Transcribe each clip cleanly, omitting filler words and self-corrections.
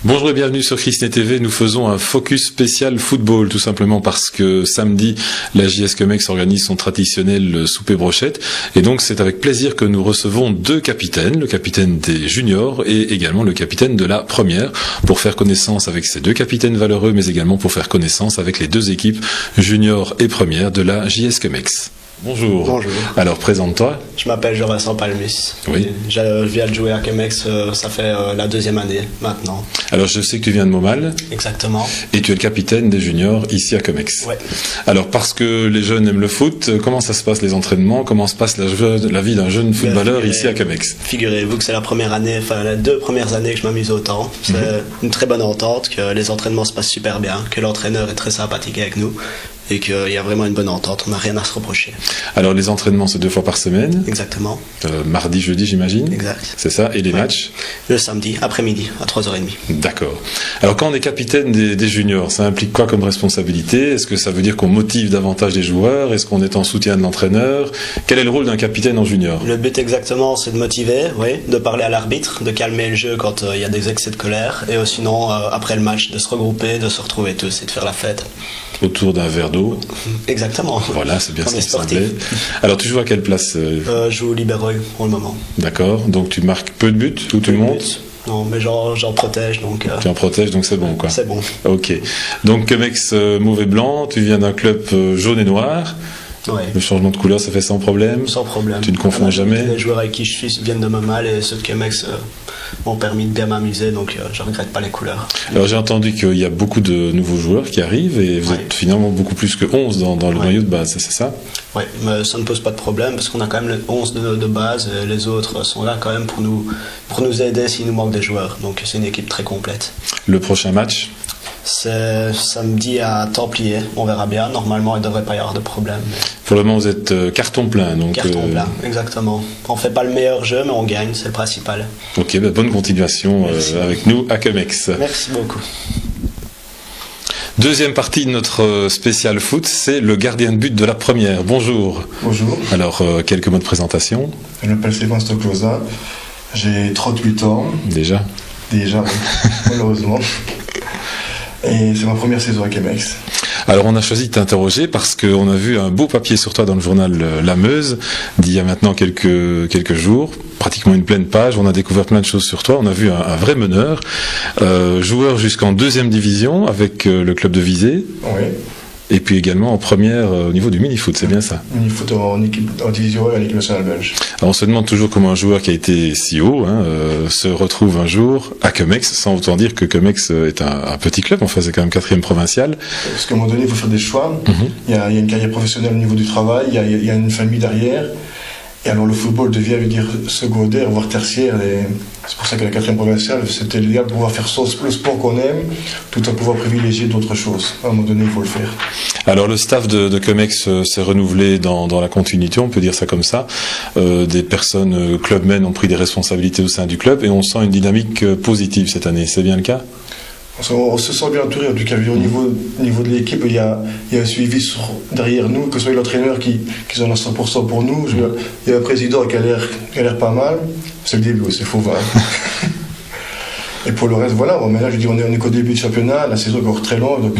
Bonjour et bienvenue sur Christinet TV. Nous faisons un focus spécial football, tout simplement parce que samedi, la JS Comex organise son traditionnel souper brochette. Et donc, c'est avec plaisir que nous recevons deux capitaines, le capitaine des juniors et également le capitaine de la première, pour faire connaissance avec ces deux capitaines valeureux, mais également pour faire connaissance avec les deux équipes juniors et première de la JS Comex. Bonjour. Bonjour. Alors, présente-toi. Je m'appelle Jean-Vincent Palmus. Oui. Je viens de jouer à Comex, ça fait la deuxième année maintenant. Alors, je sais que tu viens de Montmal. Exactement. Et tu es le capitaine des juniors ici à Comex. Ouais. Alors, parce que les jeunes aiment le foot, comment ça se passe les entraînements? Comment se passe la vie d'un jeune footballeur ici à Comex? Figurez-vous que c'est la première année, enfin les deux premières années que je m'amuse autant. C'est une très bonne entente, que les entraînements se passent super bien, que l'entraîneur est très sympathique avec nous et qu'il y a vraiment une bonne entente, on n'a rien à se reprocher. Alors, les entraînements, c'est 2 fois par semaine? Exactement. Mardi, jeudi, j'imagine? Exact. C'est ça? Et les matchs? Le samedi, après-midi, à 3h30. D'accord. Alors, quand on est capitaine des juniors, ça implique quoi comme responsabilité? Est-ce que ça veut dire qu'on motive davantage les joueurs? Est-ce qu'on est en soutien de l'entraîneur? Quel est le rôle d'un capitaine en junior? Le but exactement, c'est de motiver, oui, de parler à l'arbitre, de calmer le jeu quand il y a des excès de colère, et sinon, après le match, de se regrouper, de se retrouver tous et de faire la fête. Autour d'un verre d'eau. Exactement. Voilà, c'est bien On ce est qui semblait. Alors, tu joues à quelle place? Je joue au libéro pour le moment. D'accord. Donc, tu marques peu de buts ou tout le monde? Non, mais j'en protège, donc... Tu en protèges, donc c'est bon, quoi. C'est bon. Ok. Donc, Comex mauve et blanc, tu viens d'un club jaune et noir. Ouais. Le changement de couleur, ça fait sans problème? Sans problème. Tu ne confonds jamais? Les joueurs avec qui je suis viennent de Montmal et ceux de Comex m'ont permis de bien m'amuser, donc je ne regrette pas les couleurs. Alors, j'ai entendu qu'il y a beaucoup de nouveaux joueurs qui arrivent et vous êtes finalement beaucoup plus que 11 dans le noyau de base, c'est ça? Oui, mais ça ne pose pas de problème parce qu'on a quand même les 11 de base et les autres sont là quand même pour nous aider s'il nous manque des joueurs. Donc c'est une équipe très complète. Le prochain match? C'est samedi à Templier, on verra bien. Normalement, il ne devrait pas y avoir de problème. Pour le moment, vous êtes carton plein. Donc, carton plein, exactement. On ne fait pas le meilleur jeu, mais on gagne, c'est le principal. Ok, bonne continuation avec nous à Comex. Merci beaucoup. Deuxième partie de notre spécial foot, c'est le gardien de but de la première. Bonjour. Bonjour. Alors, quelques mots de présentation. Je m'appelle Stéphane Stoclosa, j'ai 38 ans. Déjà, malheureusement. Et c'est ma première saison à Comex. Alors on a choisi de t'interroger parce qu'on a vu un beau papier sur toi dans le journal La Meuse d'il y a maintenant quelques jours, pratiquement une pleine page. On a découvert plein de choses sur toi. On a vu un vrai meneur, joueur jusqu'en 2e division avec le club de Visé. Oui. Et puis également en première au niveau du mini-foot, c'est bien ça? Mini-foot en division 1 à l'équipe nationale belge. Alors on se demande toujours comment un joueur qui a été si haut se retrouve un jour à Comex, sans autant dire que Comex est un petit club, enfin c'est quand même 4e provincial. Parce qu'à un moment donné, il faut faire des choix. Il y a une carrière professionnelle au niveau du travail, il y a une famille derrière. Et alors le football devient, je veux dire, secondaire, voire tertiaire. C'est pour ça que la 4e provinciale, c'était l'idéal de pouvoir faire le sport qu'on aime, tout en pouvoir privilégier d'autres choses. À un moment donné, il faut le faire. Alors le staff de Comex s'est renouvelé dans la continuité, on peut dire ça comme ça. Des personnes clubmen ont pris des responsabilités au sein du club et on sent une dynamique positive cette année. C'est bien le cas? On se sent bien entouré, en tout cas, au niveau de l'équipe, il y a un suivi derrière nous, que ce soit l'entraîneur qui en a 100% pour nous, il y a un président qui a l'air pas mal, c'est le début, c'est faux, voilà. Et pour le reste, voilà, bon, maintenant je dis on est qu'au début du championnat, la saison est encore très longue, donc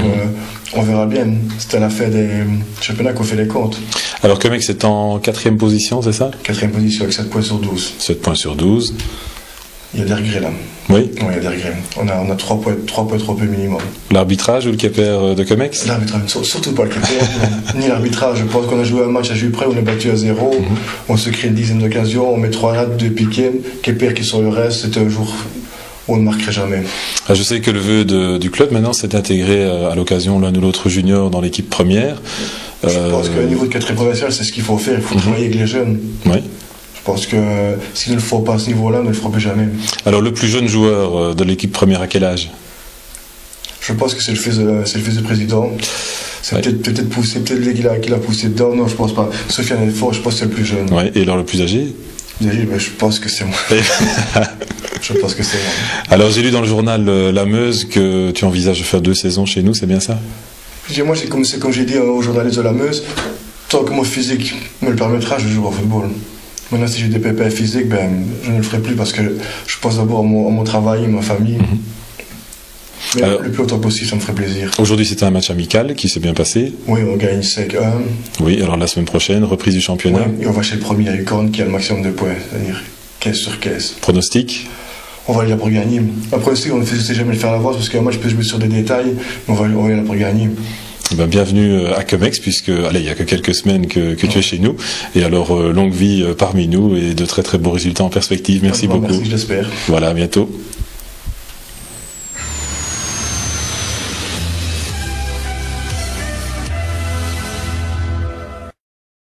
on verra bien. C'est à la fin des championnats qu'on fait les comptes. Alors Comex est en 4e position, c'est ça? 4e position avec 7 points sur 12. 7 points sur 12. Il y a des regrets là. Oui. Oui, il y a des regrets. On a 3 points trop peu minimum. L'arbitrage ou le Keper de Comex? L'arbitrage, surtout pas le Keper, ni l'arbitrage. Je pense qu'on a joué un match à Jupré, on est battu à 0. On se crée une dizaine d'occasions, on met 3 lattes, 2 piquets. Keper qui sont le reste, c'était un jour où on ne marquerait jamais. Ah, je sais que le vœu du club maintenant, c'est d'intégrer à l'occasion l'un ou l'autre junior dans l'équipe première. Je pense qu'au niveau de 4e provincial, c'est ce qu'il faut faire. Il faut travailler avec les jeunes. Oui. Je pense que s'ils ne le font pas à ce niveau-là, on ne le fera plus jamais. Alors le plus jeune joueur de l'équipe première, à quel âge? Je pense que c'est le fils du président. C'est peut-être poussé, peut-être lui qui l'a poussé dedans. Non, je pense pas. Sofiane Elfort, je pense que c'est le plus jeune. Ouais. Et alors le plus âgé? Je pense que c'est moi. Je pense que c'est moi. Alors j'ai lu dans le journal La Meuse que tu envisages de faire 2 saisons chez nous, c'est bien ça? Moi, c'est comme j'ai dit aux journalistes de La Meuse, tant que mon physique me le permettra, je jouerai au football. Maintenant, si j'ai des pépins physiques, je ne le ferai plus parce que je pense d'abord à mon travail, à ma famille. Mais alors, le plus longtemps possible, ça me ferait plaisir. Aujourd'hui, c'était un match amical qui s'est bien passé. Oui, on gagne 5-1. Oui, alors la semaine prochaine, reprise du championnat. Oui, et on va chez le premier à Ucorn qui a le maximum de points, c'est-à-dire 15 sur 15. Pronostic? On va aller là pour gagner. Un pronostic, on ne sait jamais le faire à l'avance parce qu'un match peut jouer sur des détails, mais on va aller là pour gagner. Ben, bienvenue à Comex, puisque allez, il y a que quelques semaines que tu es chez nous. Et alors, longue vie parmi nous et de très très beaux résultats en perspective. Merci beaucoup. Merci, j'espère. Voilà, à bientôt.